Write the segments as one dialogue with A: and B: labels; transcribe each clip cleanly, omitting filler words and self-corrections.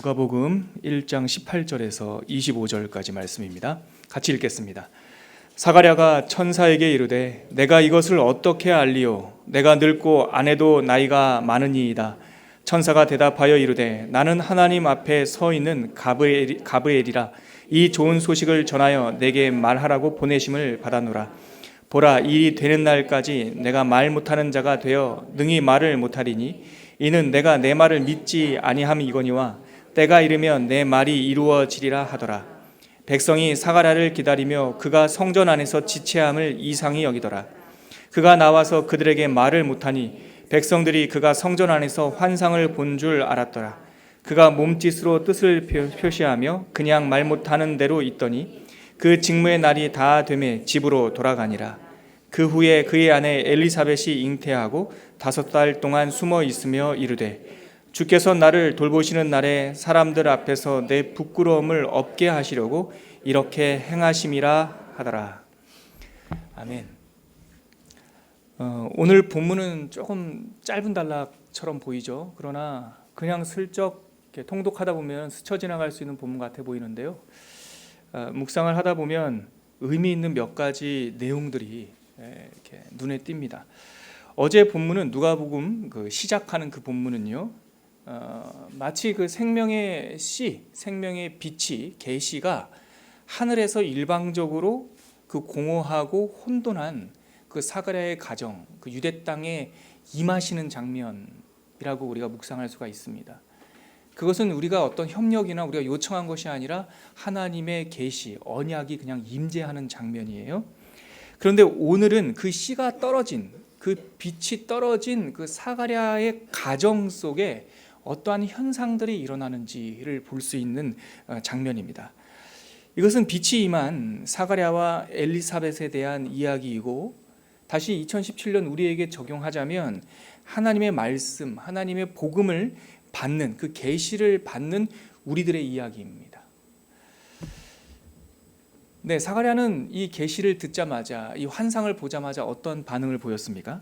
A: 누가복음 1장 18절에서 25절까지 말씀입니다. 같이 읽겠습니다. 사가랴가 천사에게 이르되 내가 이것을 어떻게 알리오? 내가 늙고 아내도 나이가 많으니이다. 천사가 대답하여 이르되 나는 하나님 앞에 서 있는 가브리엘이라. 이 좋은 소식을 전하여 내게 말하라고 보내심을 받았노라. 보라, 이 일이 되는 날까지 내가 말 못하는 자가 되어 능히 말을 못하리니 이는 내가 내 말을 믿지 아니함이거니와 때가 이르면 내 말이 이루어지리라 하더라. 백성이 사가랴를 기다리며 그가 성전 안에서 지체함을 이상히 여기더라. 그가 나와서 그들에게 말을 못하니 백성들이 그가 성전 안에서 환상을 본 줄 알았더라. 그가 몸짓으로 뜻을 표시하며 그냥 말 못하는 대로 있더니 그 직무의 날이 다 되매 집으로 돌아가니라. 그 후에 그의 아내 엘리사벳이 잉태하고 5달 동안 숨어 있으며 이르되 주께서 나를 돌보시는 날에 사람들 앞에서 내 부끄러움을 없게 하시려고 이렇게 행하심이라 하더라. 아멘. 오늘 본문은 조금 짧은 단락처럼 보이죠. 그러나 그냥 슬쩍 이렇게 통독하다 보면 스쳐 지나갈 수 있는 본문 같아 보이는데요. 묵상을 하다 보면 의미 있는 몇 가지 내용들이 이렇게 눈에 띕니다. 어제 본문은 누가복음 시작하는 그 본문은요, 마치 그 생명의 씨, 생명의 빛이 계시가 하늘에서 일방적으로 그 공허하고 혼돈한 그 사가랴의 가정, 그 유대 땅에 임하시는 장면이라고 우리가 묵상할 수가 있습니다. 그것은 우리가 어떤 협력이나 우리가 요청한 것이 아니라 하나님의 계시, 언약이 그냥 임재하는 장면이에요. 그런데 오늘은 그 씨가 떨어진, 그 빛이 떨어진 그 사가랴의 가정 속에 어떠한 현상들이 일어나는지를 볼 수 있는 장면입니다. 이것은 빛이 임한 사가랴와 엘리사벳에 대한 이야기이고, 다시 2017년 우리에게 적용하자면 하나님의 말씀, 하나님의 복음을 받는, 그 계시를 받는 우리들의 이야기입니다. 네, 사가랴는 이 계시를 듣자마자, 이 환상을 보자마자 어떤 반응을 보였습니까?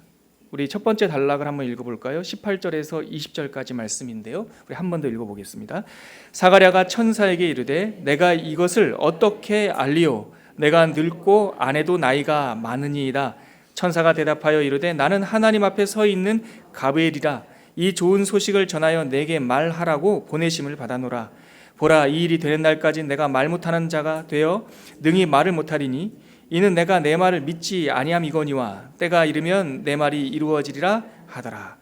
A: 우리 첫 번째 단락을 한번 읽어볼까요? 18절에서 20절까지 말씀인데요, 우리 한 번 더 읽어보겠습니다. 사가랴가 천사에게 이르되 내가 이것을 어떻게 알리오? 내가 늙고 아내도 나이가 많으니이다. 천사가 대답하여 이르되 나는 하나님 앞에 서 있는 가브리엘이라. 이 좋은 소식을 전하여 내게 말하라고 보내심을 받아노라. 보라, 이 일이 되는 날까지 내가 말 못하는 자가 되어 능히 말을 못하리니 이는 내가 내 말을 믿지 아니함이거니와 때가 이르면 내 말이 이루어지리라 하더라.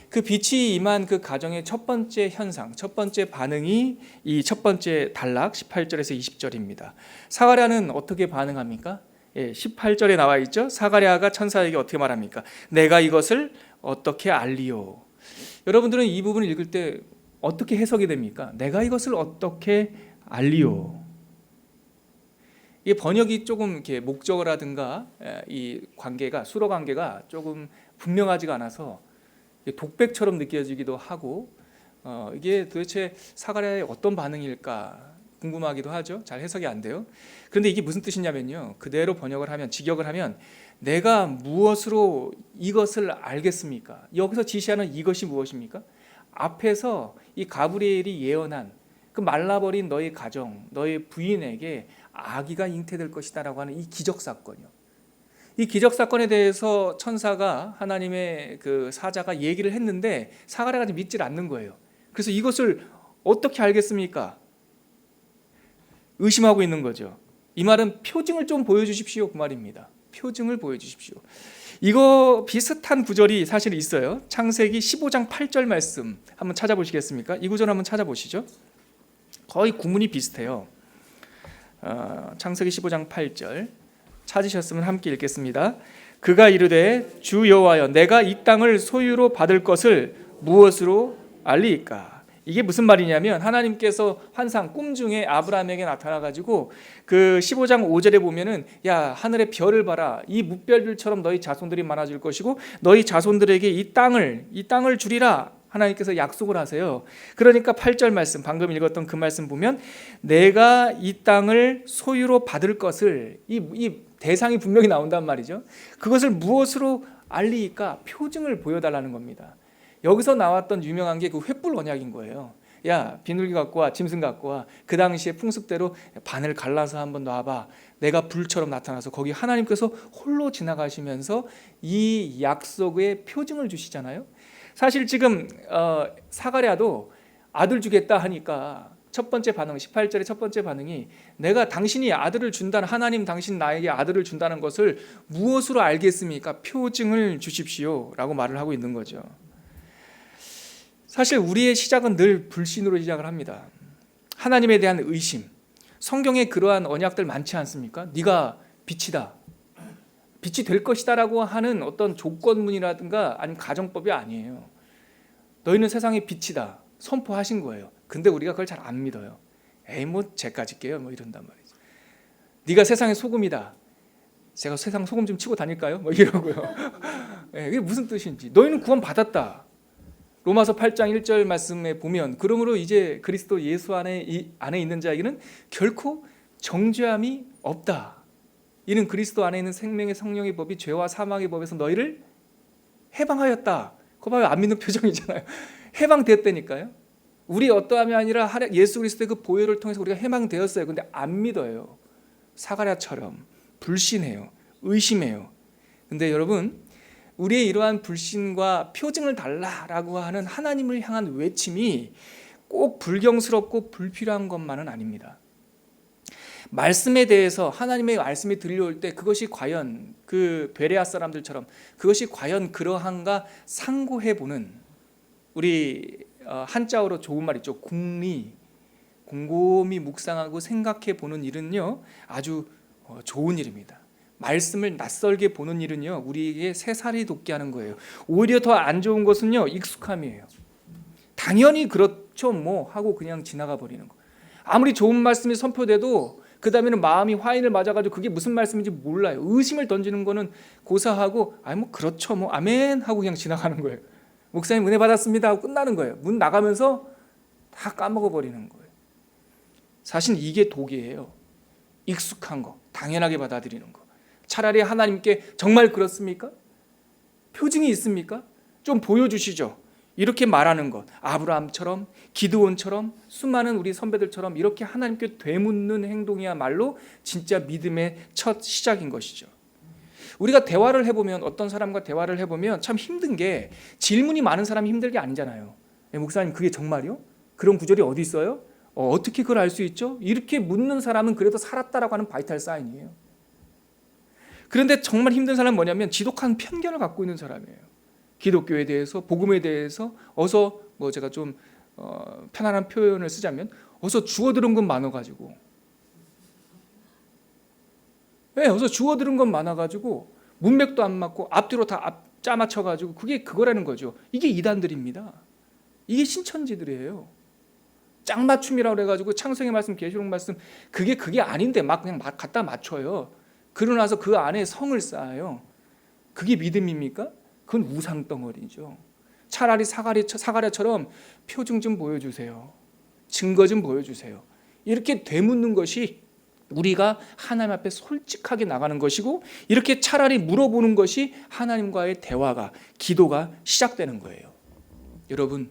A: 그 빛이 임한 그 가정의 첫 번째 현상, 첫 번째 반응이 이 첫 번째 단락 18절에서 20절입니다. 사가랴는 어떻게 반응합니까? 18절에 나와 있죠. 사가랴가 천사에게 어떻게 말합니까? 내가 이것을 어떻게 알리오? 여러분들은 이 부분을 읽을 때 어떻게 해석이 됩니까? 내가 이것을 어떻게 알리오? 이 번역이 조금 이렇게 목적어라든가 이 관계가, 수로 관계가 조금 분명하지가 않아서 독백처럼 느껴지기도 하고, 이게 도대체 사가랴의 어떤 반응일까 궁금하기도 하죠. 잘 해석이 안 돼요. 그런데 이게 무슨 뜻이냐면요, 그대로 번역을 하면, 직역을 하면 내가 무엇으로 이것을 알겠습니까? 여기서 지시하는 이것이 무엇입니까? 앞에서 이 가브리엘이 예언한 그 말라버린 너의 가정, 너의 부인에게 아기가 잉태될 것이다라고 하는 이 기적 사건이요. 이 기적 사건에 대해서 천사가, 하나님의 그 사자가 얘기를 했는데 사가랴가 믿질 않는 거예요. 그래서 이것을 어떻게 알겠습니까? 의심하고 있는 거죠. 이 말은 표징을 좀 보여주십시오, 그 말입니다. 표징을 보여주십시오. 이거 비슷한 구절이 사실 있어요. 창세기 15장 8절 말씀 한번 찾아보시겠습니까? 이 구절 한번 찾아보시죠. 거의 구문이 비슷해요. 창세기 15장 8절 찾으셨으면 함께 읽겠습니다. 그가 이르되 주 여호와여, 내가 이 땅을 소유로 받을 것을 무엇으로 알리이까? 이게 무슨 말이냐면, 하나님께서 환상, 꿈 중에 아브라함에게 나타나가지고 그 15장 5절에 보면은 야, 하늘의 별을 봐라. 이 뭇별들처럼 너희 자손들이 많아질 것이고 너희 자손들에게 이 땅을 주리라. 하나님께서 약속을 하세요. 그러니까 8절 말씀, 방금 읽었던 그 말씀 보면 내가 이 땅을 소유로 받을 것을, 이 대상이 분명히 나온단 말이죠. 그것을 무엇으로 알리니까 표징을 보여달라는 겁니다. 여기서 나왔던 유명한 게 그 횃불 언약인 거예요. 야, 비둘기 갖고 와, 짐승 갖고 와. 그 당시에 풍습대로 반을 갈라서 한번 놔봐. 내가 불처럼 나타나서 거기 하나님께서 홀로 지나가시면서 이 약속의 표징을 주시잖아요. 사실 지금 사가랴도 아들 주겠다 하니까 첫 번째 반응, 18절의 첫 번째 반응이 내가 당신이 아들을 준다는, 하나님 당신 나에게 아들을 준다는 것을 무엇으로 알겠습니까? 표징을 주십시오 라고 말을 하고 있는 거죠. 사실 우리의 시작은 늘 불신으로 시작을 합니다. 하나님에 대한 의심. 성경에 그러한 언약들 많지 않습니까? 네가 빛이다, 빛이 될 것이다 라고 하는 어떤 조건문이라든가 아니면 가정법이 아니에요. 너희는 세상의 빛이다 선포하신 거예요. 근데 우리가 그걸 잘 안 믿어요. 에이 뭐 쟤까지 깨요 뭐 이런단 말이죠. 네가 세상의 소금이다, 제가 세상 소금 좀 치고 다닐까요? 뭐 이러고요. 이게 무슨 뜻인지. 너희는 구원 받았다. 로마서 8장 1절 말씀에 보면 그러므로 이제 그리스도 예수 안에 있는 자에게는 결코 정죄함이 없다. 이는 그리스도 안에 있는 생명의 성령의 법이 죄와 사망의 법에서 너희를 해방하였다. 그거 봐요. 안 믿는 표정이잖아요. 해방됐다니까요. 우리 어떠함이 아니라 예수 그리스도의 그 보혈을 통해서 우리가 해방되었어요. 근데 안 믿어요. 사가랴처럼 불신해요. 의심해요. 근데 여러분, 우리의 이러한 불신과 표징을 달라라고 하는 하나님을 향한 외침이 꼭 불경스럽고 불필요한 것만은 아닙니다. 말씀에 대해서 하나님의 말씀이 들려올 때 그것이 과연 그 베레아 사람들처럼 그것이 과연 그러한가 상고해보는, 우리 한자어로 좋은 말 있죠. 궁리, 곰곰이 묵상하고 생각해보는 일은요 아주 좋은 일입니다. 말씀을 낯설게 보는 일은요 우리에게 새살이 돋게 하는 거예요. 오히려 더 안 좋은 것은요 익숙함이에요. 당연히 그렇죠 뭐 하고 그냥 지나가 버리는 거. 아무리 좋은 말씀이 선포돼도 그 다음에는 마음이 화인을 맞아가지고 그게 무슨 말씀인지 몰라요. 의심을 던지는 거는 고사하고 아니 뭐 그렇죠 뭐 아멘 하고 그냥 지나가는 거예요. 목사님 은혜 받았습니다 하고 끝나는 거예요. 문 나가면서 다 까먹어 버리는 거예요. 사실 이게 독이에요. 익숙한 거, 당연하게 받아들이는 거. 차라리 하나님께 정말 그렇습니까? 표징이 있습니까? 좀 보여주시죠. 이렇게 말하는 것, 아브라함처럼 기드온처럼 수많은 우리 선배들처럼 이렇게 하나님께 되묻는 행동이야말로 진짜 믿음의 첫 시작인 것이죠. 우리가 대화를 해보면, 어떤 사람과 대화를 해보면 참 힘든 게 질문이 많은 사람이 힘든 게 아니잖아요. 목사님 그게 정말이요? 그런 구절이 어디 있어요? 어떻게 그걸 알 수 있죠? 이렇게 묻는 사람은 그래도 살았다라고 하는 바이탈 사인이에요. 그런데 정말 힘든 사람은 뭐냐면 지독한 편견을 갖고 있는 사람이에요. 기독교에 대해서, 복음에 대해서 어서 뭐 제가 좀 편안한 표현을 쓰자면 어서 주워들은 것 많아가지고, 어서 주워들은 것 많아가지고 문맥도 안 맞고 앞뒤로 다 짜맞춰가지고 그게 그거라는 거죠. 이게 이단들입니다. 이게 신천지들이에요. 짝맞춤이라고 해가지고 창세기 말씀, 계시록 말씀 그게 아닌데 막 그냥 갖다 맞춰요. 그러고 나서 그 안에 성을 쌓아요. 그게 믿음입니까? 그건 우상덩어리죠. 차라리 사가랴처럼 표징 좀 보여주세요. 증거 좀 보여주세요. 이렇게 되묻는 것이 우리가 하나님 앞에 솔직하게 나가는 것이고, 이렇게 차라리 물어보는 것이 하나님과의 대화가, 기도가 시작되는 거예요. 여러분,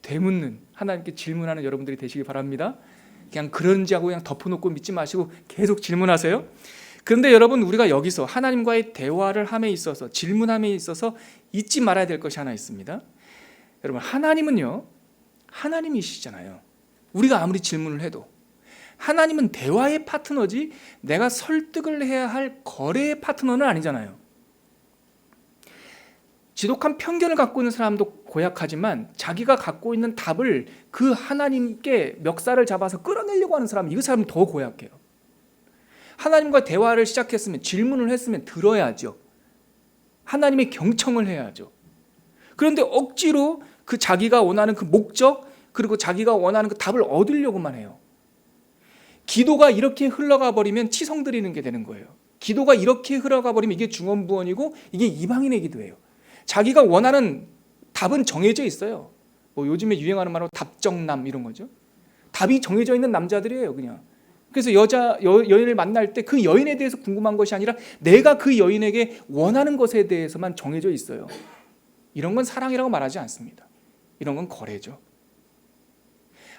A: 되묻는, 하나님께 질문하는 여러분들이 되시기 바랍니다. 그냥 그런지 하고 그냥 덮어놓고 믿지 마시고 계속 질문하세요. 그런데 여러분, 우리가 여기서 하나님과의 대화를 함에 있어서, 질문함에 있어서 잊지 말아야 될 것이 하나 있습니다. 여러분, 하나님은요, 하나님이시잖아요. 우리가 아무리 질문을 해도 하나님은 대화의 파트너지 내가 설득을 해야 할 거래의 파트너는 아니잖아요. 지독한 편견을 갖고 있는 사람도 고약하지만 자기가 갖고 있는 답을 그 하나님께 멱살을 잡아서 끌어내려고 하는 사람, 이 사람은 더 고약해요. 하나님과 대화를 시작했으면, 질문을 했으면 들어야죠. 하나님의 경청을 해야죠. 그런데 억지로 그 자기가 원하는 그 목적, 그리고 자기가 원하는 그 답을 얻으려고만 해요. 기도가 이렇게 흘러가 버리면 치성 드리는 게 되는 거예요. 기도가 이렇게 흘러가 버리면 이게 중언부언이고 이게 이방인의 기도예요. 자기가 원하는 답은 정해져 있어요. 뭐 요즘에 유행하는 말로 답정남 이런 거죠. 답이 정해져 있는 남자들이에요, 그냥. 그래서 여인을 만날 때 그 여인에 대해서 궁금한 것이 아니라 내가 그 여인에게 원하는 것에 대해서만 정해져 있어요. 이런 건 사랑이라고 말하지 않습니다. 이런 건 거래죠.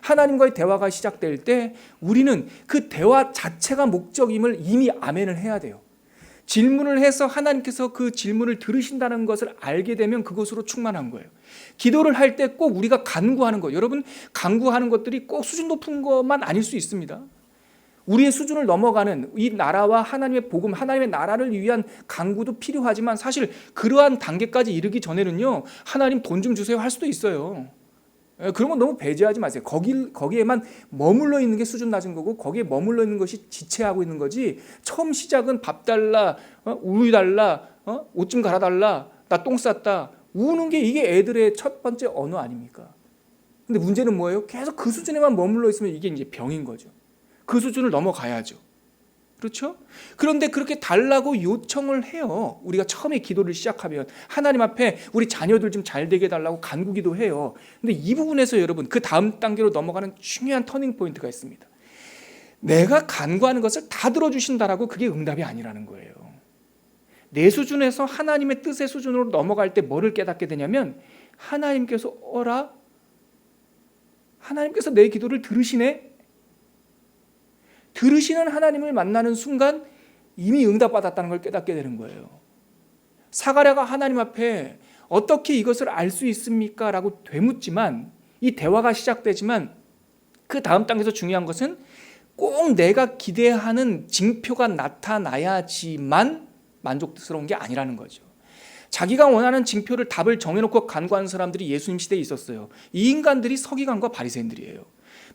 A: 하나님과의 대화가 시작될 때 우리는 그 대화 자체가 목적임을 이미 아멘을 해야 돼요. 질문을 해서 하나님께서 그 질문을 들으신다는 것을 알게 되면 그것으로 충만한 거예요. 기도를 할 때 꼭 우리가 간구하는 것, 여러분 간구하는 것들이 꼭 수준 높은 것만 아닐 수 있습니다. 우리의 수준을 넘어가는 이 나라와 하나님의 복음, 하나님의 나라를 위한 간구도 필요하지만 사실 그러한 단계까지 이르기 전에는요, 하나님 돈 좀 주세요 할 수도 있어요. 그런 건 너무 배제하지 마세요. 거기에만 머물러 있는 게 수준 낮은 거고, 거기에 머물러 있는 것이 지체하고 있는 거지. 처음 시작은 밥 달라, 우유 달라, 옷 좀 갈아달라, 나 똥 쌌다, 우는 게 이게 애들의 첫 번째 언어 아닙니까? 근데 문제는 뭐예요? 계속 그 수준에만 머물러 있으면 이게 이제 병인 거죠. 그 수준을 넘어가야죠. 그렇죠? 그런데 그렇게 달라고 요청을 해요. 우리가 처음에 기도를 시작하면 하나님 앞에 우리 자녀들 좀 잘 되게 해달라고 간구기도 해요. 근데 이 부분에서 여러분 그 다음 단계로 넘어가는 중요한 터닝 포인트가 있습니다. 내가 간구하는 것을 다 들어주신다라고 그게 응답이 아니라는 거예요. 내 수준에서 하나님의 뜻의 수준으로 넘어갈 때 뭐를 깨닫게 되냐면, 하나님께서 하나님께서 내 기도를 들으시네. 들으시는 하나님을 만나는 순간 이미 응답받았다는 걸 깨닫게 되는 거예요. 사가랴가 하나님 앞에 어떻게 이것을 알 수 있습니까? 라고 되묻지만, 이 대화가 시작되지만 그 다음 단계에서 중요한 것은 꼭 내가 기대하는 징표가 나타나야지만 만족스러운 게 아니라는 거죠. 자기가 원하는 징표를 답을 정해놓고 간구하는 사람들이 예수님 시대에 있었어요. 이 인간들이 서기관과 바리새인들이에요.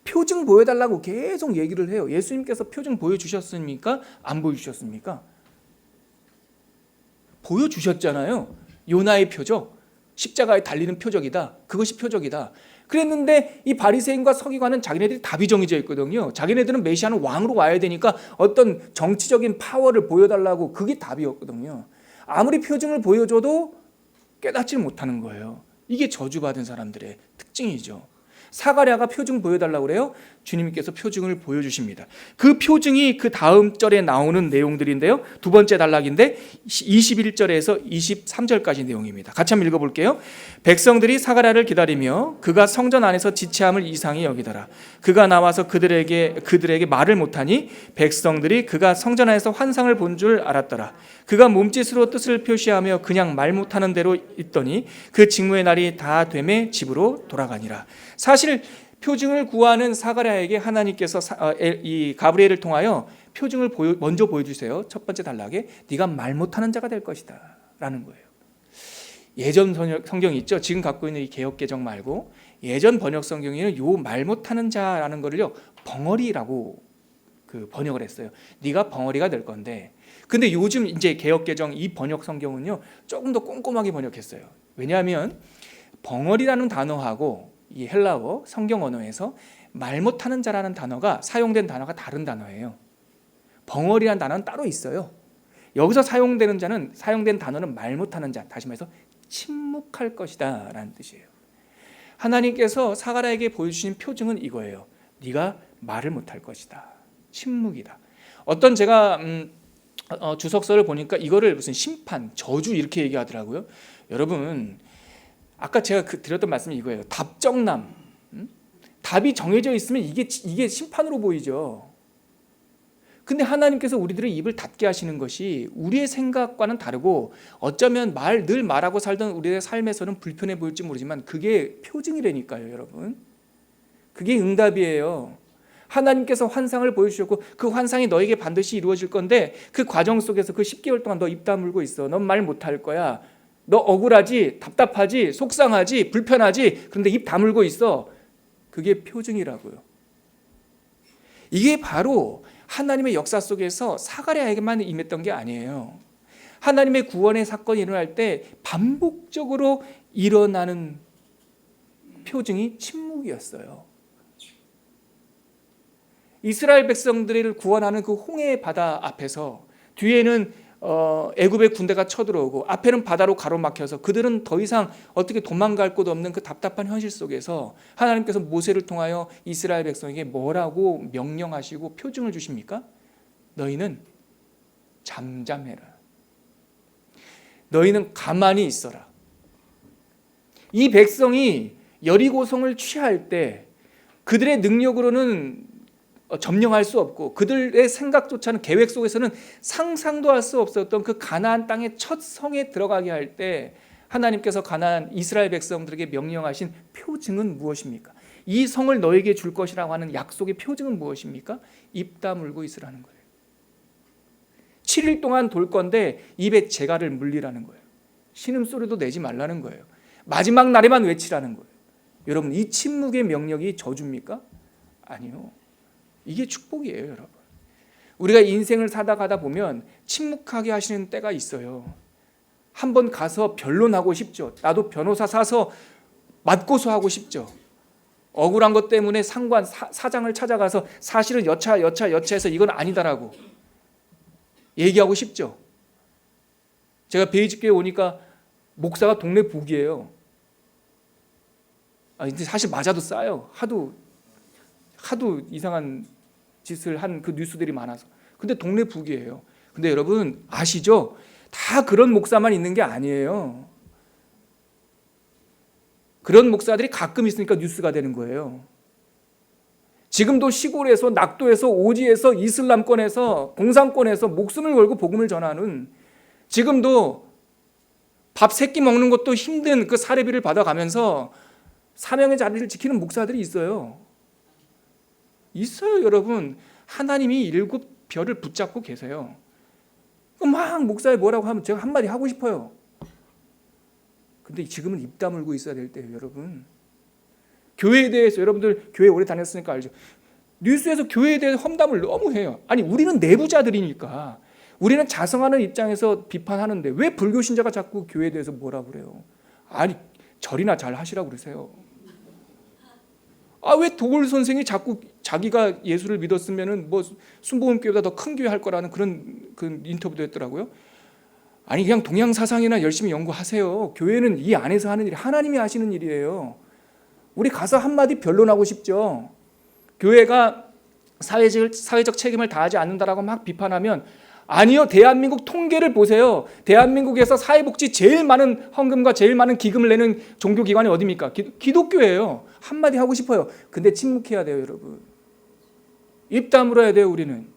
A: 표징 보여달라고 계속 얘기를 해요. 예수님께서 표징 보여주셨습니까? 안 보여주셨습니까? 보여주셨잖아요. 요나의 표적, 십자가에 달리는 표적이다. 그것이 표적이다. 그랬는데 이 바리새인과 서기관은 자기네들이 답이 정해져 있거든요. 자기네들은 메시아는 왕으로 와야 되니까 어떤 정치적인 파워를 보여달라고, 그게 답이었거든요. 아무리 표징을 보여줘도 깨닫지 못하는 거예요. 이게 저주받은 사람들의 특징이죠. 사가랴가 표징 보여달라고 그래요. 주님께서 표징을 보여주십니다. 그 표징이 그 다음 절에 나오는 내용들인데요, 두 번째 단락인데 21절에서 23절까지 내용입니다. 같이 한번 읽어볼게요. 백성들이 사가랴를 기다리며 그가 성전 안에서 지체함을 이상히 여기더라. 그가 나와서 그들에게 말을 못하니 백성들이 그가 성전 안에서 환상을 본 줄 알았더라. 그가 몸짓으로 뜻을 표시하며 그냥 말 못하는 대로 있더니 그 직무의 날이 다 되매 집으로 돌아가니라. 사실 표징을 구하는 사가랴에게 하나님께서 이 가브리엘을 통하여 표징을 먼저 보여주세요. 첫 번째 단락에 네가 말 못하는 자가 될 것이다 라는 거예요. 예전 성경이 있죠. 지금 갖고 있는 이 개역개정 말고 예전 번역 성경에는 요 말 못하는 자라는 거를요 벙어리라고 그 번역을 했어요. 네가 벙어리가 될 건데, 근데 요즘 이제 개역개정 이 번역 성경은요 조금 더 꼼꼼하게 번역했어요. 왜냐하면 벙어리라는 단어하고 이 헬라어 성경 언어에서 말 못하는 자라는 단어가 사용된 단어가 다른 단어예요. 벙어리라는 단어는 따로 있어요. 여기서 사용된 단어는 말 못하는 자, 다시 말해서 침묵할 것이다 라는 뜻이에요. 하나님께서 사가랴에게 보여주신 표징은 이거예요. 네가 말을 못할 것이다. 침묵이다. 어떤 제가 주석서를 보니까 이거를 무슨 심판, 저주 이렇게 얘기하더라고요. 여러분, 아까 제가 드렸던 말씀이 이거예요. 답정남. 답이 정해져 있으면 이게 심판으로 보이죠. 근데 하나님께서 우리들의 입을 닫게 하시는 것이 우리의 생각과는 다르고, 어쩌면 늘 말하고 살던 우리의 삶에서는 불편해 보일지 모르지만 그게 표징이라니까요, 여러분. 그게 응답이에요. 하나님께서 환상을 보여주셨고 그 환상이 너에게 반드시 이루어질 건데, 그 과정 속에서 그 10개월 동안 너 입 다물고 있어. 넌 말 못할 거야. 너 억울하지, 답답하지, 속상하지, 불편하지. 그런데 입 다물고 있어. 그게 표징이라고요. 이게 바로 하나님의 역사 속에서 사가랴에게만 임했던 게 아니에요. 하나님의 구원의 사건이 일어날 때 반복적으로 일어나는 표징이 침묵이었어요. 이스라엘 백성들을 구원하는 그 홍해 바다 앞에서 뒤에는 애굽의 군대가 쳐들어오고 앞에는 바다로 가로막혀서 그들은 더 이상 어떻게 도망갈 곳 없는 그 답답한 현실 속에서 하나님께서 모세를 통하여 이스라엘 백성에게 뭐라고 명령하시고 표징을 주십니까? 너희는 잠잠해라. 너희는 가만히 있어라. 이 백성이 여리고성을 취할 때 그들의 능력으로는 점령할 수 없고 그들의 생각조차는 계획 속에서는 상상도 할 수 없었던 그 가나안 땅의 첫 성에 들어가게 할 때 하나님께서 가나안 이스라엘 백성들에게 명령하신 표징은 무엇입니까? 이 성을 너에게 줄 것이라고 하는 약속의 표징은 무엇입니까? 입 다물고 있으라는 거예요. 7일 동안 돌 건데 입에 재갈을 물리라는 거예요. 신음소리도 내지 말라는 거예요. 마지막 날에만 외치라는 거예요. 여러분, 이 침묵의 명령이 저주입니까? 아니요. 이게 축복이에요, 여러분. 우리가 인생을 살아가다 보면 침묵하게 하시는 때가 있어요. 한번 가서 변론하고 싶죠. 나도 변호사 사서 맞고소하고 싶죠. 억울한 것 때문에 상관 사장을 찾아가서 사실은 여차해서 이건 아니다라고 얘기하고 싶죠. 제가 베이직교회 오니까 목사가 동네 북이에요. 근데 사실 맞아도 싸요. 하도 이상한 짓을 한 그 뉴스들이 많아서. 근데 동네 북이에요. 근데 여러분 아시죠? 다 그런 목사만 있는 게 아니에요. 그런 목사들이 가끔 있으니까 뉴스가 되는 거예요. 지금도 시골에서, 낙도에서, 오지에서, 이슬람권에서, 공산권에서 목숨을 걸고 복음을 전하는, 지금도 밥 세 끼 먹는 것도 힘든 그 사례비를 받아가면서 사명의 자리를 지키는 목사들이 있어요. 여러분. 하나님이 7별을 붙잡고 계세요. 막 목사에 뭐라고 하면 제가 한마디 하고 싶어요. 근데 지금은 입 다물고 있어야 될 때예요, 여러분. 교회에 대해서, 여러분들 교회 오래 다녔으니까 알죠. 뉴스에서 교회에 대해서 험담을 너무 해요. 아니, 우리는 내부자들이니까, 우리는 자성하는 입장에서 비판하는데 왜 불교 신자가 자꾸 교회에 대해서 뭐라 그래요? 아니, 절이나 잘 하시라고 그러세요. 왜 도골 선생이 자꾸 자기가 예수를 믿었으면은 뭐 순복음교회보다 더 큰 교회 할 거라는 그런 인터뷰도 했더라고요. 아니, 그냥 동양 사상이나 열심히 연구하세요. 교회는 이 안에서 하는 일이 하나님이 하시는 일이에요. 우리 가서 한마디 변론하고 싶죠. 교회가 사회적 책임을 다하지 않는다라고 막 비판하면, 아니요, 대한민국 통계를 보세요. 대한민국에서 사회복지 제일 많은 헌금과 제일 많은 기금을 내는 종교기관이 어디입니까? 기독교예요. 한마디 하고 싶어요. 근데 침묵해야 돼요, 여러분. 입 다물어야 돼요, 우리는.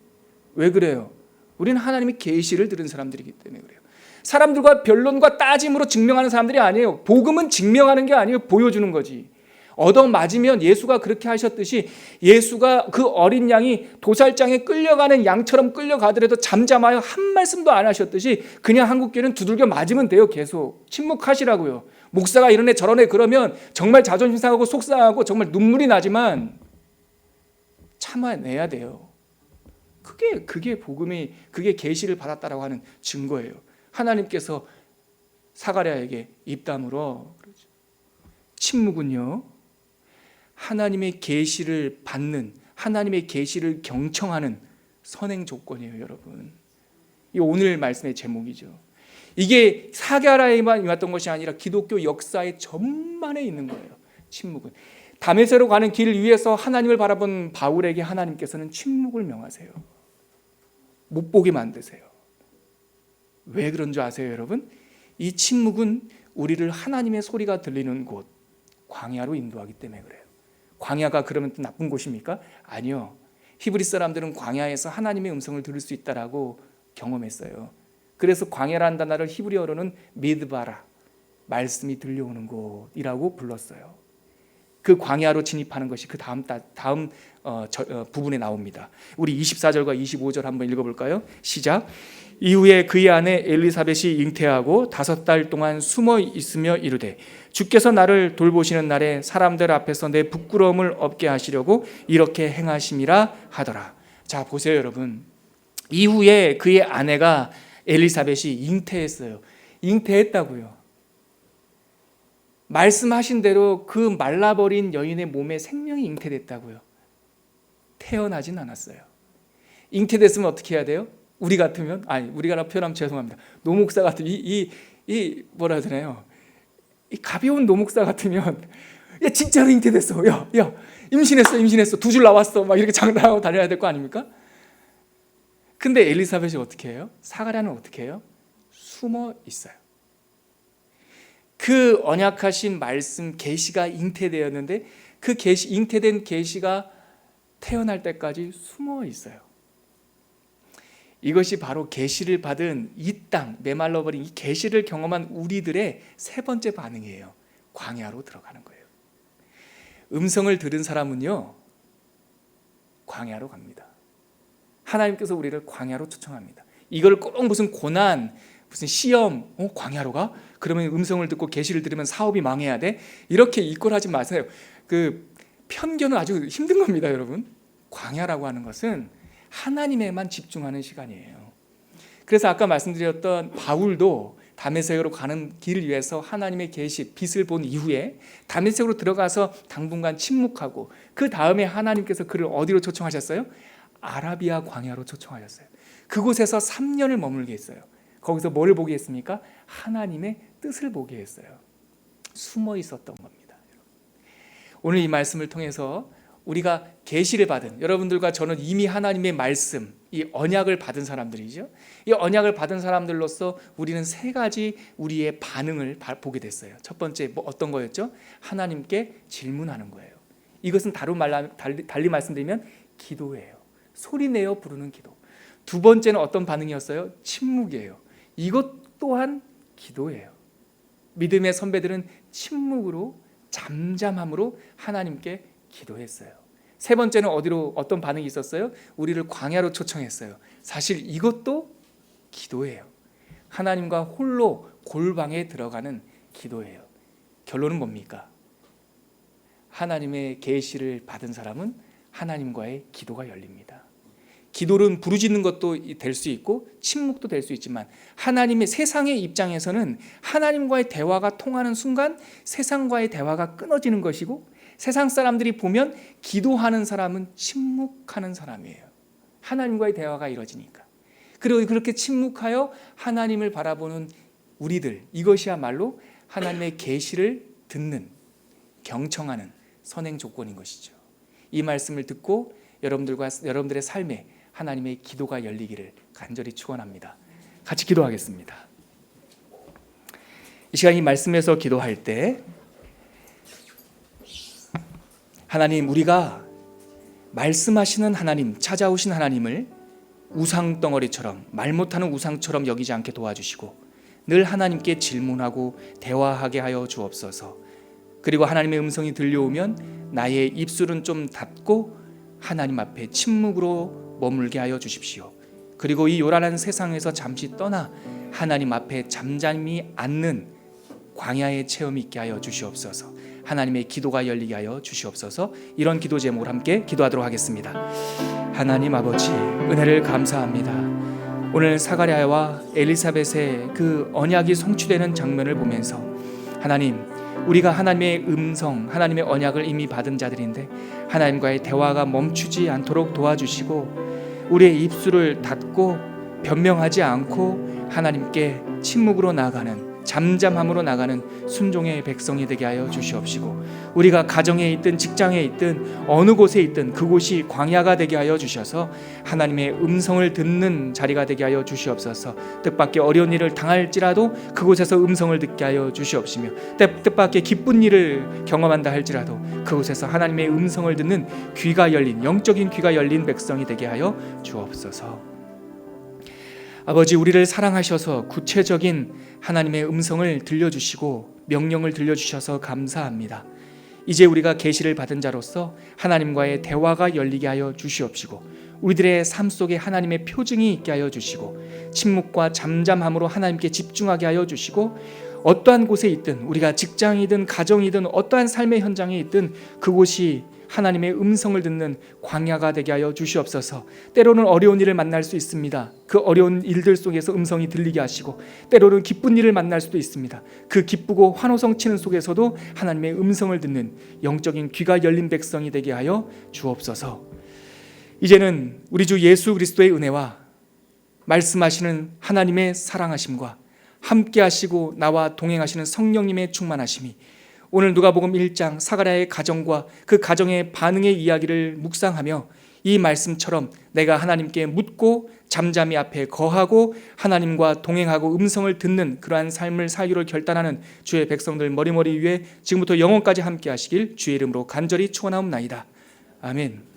A: 왜 그래요? 우리는 하나님의 계시를 들은 사람들이기 때문에 그래요. 사람들과 변론과 따짐으로 증명하는 사람들이 아니에요. 복음은 증명하는 게 아니에요. 보여주는 거지. 얻어맞으면 예수가 그렇게 하셨듯이, 예수가 그 어린 양이 도살장에 끌려가는 양처럼 끌려가더라도 잠잠하여 한 말씀도 안 하셨듯이 그냥 한국교회는 두들겨 맞으면 돼요. 계속 침묵하시라고요. 목사가 이런 애 저런 애 그러면 정말 자존심 상하고 속상하고 정말 눈물이 나지만 참아내야 돼요. 그게 복음이, 그게 계시를 받았다라고 하는 증거예요. 하나님께서 사가랴에게 입 다물어. 침묵은요, 하나님의 계시를 받는, 하나님의 계시를 경청하는 선행 조건이에요, 여러분. 이 오늘 말씀의 제목이죠. 이게 사가랴에만 임했던 것이 아니라 기독교 역사의 전반에 있는 거예요. 침묵은. 다메섹으로 가는 길 위에서 하나님을 바라본 바울에게 하나님께서는 침묵을 명하세요. 못 보게 만드세요. 왜 그런 줄 아세요, 여러분? 이 침묵은 우리를 하나님의 소리가 들리는 곳, 광야로 인도하기 때문에 그래요. 광야가 그러면 또 나쁜 곳입니까? 아니요. 히브리 사람들은 광야에서 하나님의 음성을 들을 수 있다라고 경험했어요. 그래서 광야라는 단어를 히브리어로는 미드바라, 말씀이 들려오는 곳이라고 불렀어요. 그 광야로 진입하는 것이 그 다음 부분에 나옵니다. 우리 24절과 25절 한번 읽어볼까요? 시작. 이후에 그의 아내 엘리사벳이 잉태하고 5달 동안 숨어 있으며 이르되, 주께서 나를 돌보시는 날에 사람들 앞에서 내 부끄러움을 없게 하시려고 이렇게 행하심이라 하더라. 자, 보세요, 여러분. 이후에 그의 아내가 엘리사벳이 잉태했어요. 잉태했다고요. 말씀하신 대로 그 말라버린 여인의 몸에 생명이 잉태됐다고요. 태어나진 않았어요. 잉태됐으면 어떻게 해야 돼요? 우리 같으면, 우리가 표현하면 죄송합니다. 노목사 같으면 뭐라 하잖아요. 이 가벼운 노목사 같으면, 야, 진짜로 잉태됐어. 야, 임신했어. 2줄 나왔어. 막 이렇게 장담하고 다녀야 될 거 아닙니까? 근데 엘리사벳이 어떻게 해요? 사가랴는 어떻게 해요? 숨어 있어요. 그 언약하신 말씀 계시가 잉태되었는데 그 계시, 잉태된 계시가 태어날 때까지 숨어 있어요. 이것이 바로 계시를 받은 이 땅, 메말라 버린 이 계시를 경험한 우리들의 세 번째 반응이에요. 광야로 들어가는 거예요. 음성을 들은 사람은요, 광야로 갑니다. 하나님께서 우리를 광야로 초청합니다. 이걸 꼭 무슨 고난, 무슨 시험, 광야로 가? 그러면 음성을 듣고 계시를 들으면 사업이 망해야 돼? 이렇게 이꼴하지 마세요. 그 편견은 아주 힘든 겁니다, 여러분. 광야라고 하는 것은 하나님에만 집중하는 시간이에요. 그래서 아까 말씀드렸던 바울도 다메섹으로 가는 길을 위해서 하나님의 계시, 빛을 본 이후에 다메섹으로 들어가서 당분간 침묵하고 그 다음에 하나님께서 그를 어디로 초청하셨어요? 아라비아 광야로 초청하셨어요. 그곳에서 3년을 머물게 했어요. 거기서 뭐를 보게 했습니까? 하나님의 뜻을 보게 했어요. 숨어 있었던 겁니다. 오늘 이 말씀을 통해서 우리가 계시를 받은, 여러분들과 저는 이미 하나님의 말씀, 이 언약을 받은 사람들이죠. 이 언약을 받은 사람들로서 우리는 세 가지 우리의 반응을 보게 됐어요. 첫 번째 어떤 거였죠? 하나님께 질문하는 거예요. 이것은 달리 말씀드리면 기도예요. 소리내어 부르는 기도. 두 번째는 어떤 반응이었어요? 침묵이에요. 이것 또한 기도예요. 믿음의 선배들은 침묵으로, 잠잠함으로 하나님께 기도했어요. 세 번째는 어떤 반응이 있었어요? 우리를 광야로 초청했어요. 사실 이것도 기도예요. 하나님과 홀로 골방에 들어가는 기도예요. 결론은 뭡니까? 하나님의 계시를 받은 사람은 하나님과의 기도가 열립니다. 기도는 부르짖는 것도 될 수 있고 침묵도 될 수 있지만 하나님의 세상의 입장에서는 하나님과의 대화가 통하는 순간 세상과의 대화가 끊어지는 것이고, 세상 사람들이 보면 기도하는 사람은 침묵하는 사람이에요. 하나님과의 대화가 이루어지니까. 그리고 그렇게 침묵하여 하나님을 바라보는 우리들, 이것이야말로 하나님의 계시를 듣는, 경청하는 선행 조건인 것이죠. 이 말씀을 듣고 여러분들의 삶에 하나님의 기도가 열리기를 간절히 축원합니다. 같이 기도하겠습니다. 이 시간 이 말씀에서 기도할 때 하나님, 우리가 말씀하시는 하나님, 찾아오신 하나님을 우상덩어리처럼, 말 못하는 우상처럼 여기지 않게 도와주시고 늘 하나님께 질문하고 대화하게 하여 주옵소서. 그리고 하나님의 음성이 들려오면 나의 입술은 좀 닫고 하나님 앞에 침묵으로 머물게 하여 주십시오. 그리고 이 요란한 세상에서 잠시 떠나 하나님 앞에 잠잠히 앉는 광야의 체험이 있게 하여 주시옵소서. 하나님의 기도가 열리게 하여 주시옵소서. 이런 기도 제목을 함께 기도하도록 하겠습니다. 하나님 아버지, 은혜를 감사합니다. 오늘 사가랴와 엘리사벳의 그 언약이 성취되는 장면을 보면서 하나님, 우리가 하나님의 음성, 하나님의 언약을 이미 받은 자들인데 하나님과의 대화가 멈추지 않도록 도와주시고 우리의 입술을 닫고 변명하지 않고 하나님께 침묵으로 나아가는, 잠잠함으로 나가는 순종의 백성이 되게 하여 주시옵시고, 우리가 가정에 있든 직장에 있든 어느 곳에 있든 그곳이 광야가 되게 하여 주셔서 하나님의 음성을 듣는 자리가 되게 하여 주시옵소서. 뜻밖의 어려운 일을 당할지라도 그곳에서 음성을 듣게 하여 주시옵시며, 뜻밖의 기쁜 일을 경험한다 할지라도 그곳에서 하나님의 음성을 듣는 귀가 열린, 영적인 귀가 열린 백성이 되게 하여 주옵소서. 아버지, 우리를 사랑하셔서 구체적인 하나님의 음성을 들려주시고 명령을 들려주셔서 감사합니다. 이제 우리가 계시를 받은 자로서 하나님과의 대화가 열리게 하여 주시옵시고 우리들의 삶 속에 하나님의 표징이 있게 하여 주시고 침묵과 잠잠함으로 하나님께 집중하게 하여 주시고, 어떠한 곳에 있든, 우리가 직장이든 가정이든 어떠한 삶의 현장에 있든 그곳이 하나님의 음성을 듣는 광야가 되게 하여 주시옵소서. 때로는 어려운 일을 만날 수 있습니다. 그 어려운 일들 속에서 음성이 들리게 하시고, 때로는 기쁜 일을 만날 수도 있습니다. 그 기쁘고 환호성 치는 속에서도 하나님의 음성을 듣는 영적인 귀가 열린 백성이 되게 하여 주옵소서. 이제는 우리 주 예수 그리스도의 은혜와 말씀하시는 하나님의 사랑하심과 함께 하시고 나와 동행하시는 성령님의 충만하심이 오늘 누가복음 1장 사가랴의 가정과 그 가정의 반응의 이야기를 묵상하며 이 말씀처럼 내가 하나님께 묻고 잠잠히 앞에 거하고 하나님과 동행하고 음성을 듣는 그러한 삶을 살기로 결단하는 주의 백성들 머리머리 위에 지금부터 영원까지 함께 하시길 주의 이름으로 간절히 축원하옵나이다. 아멘.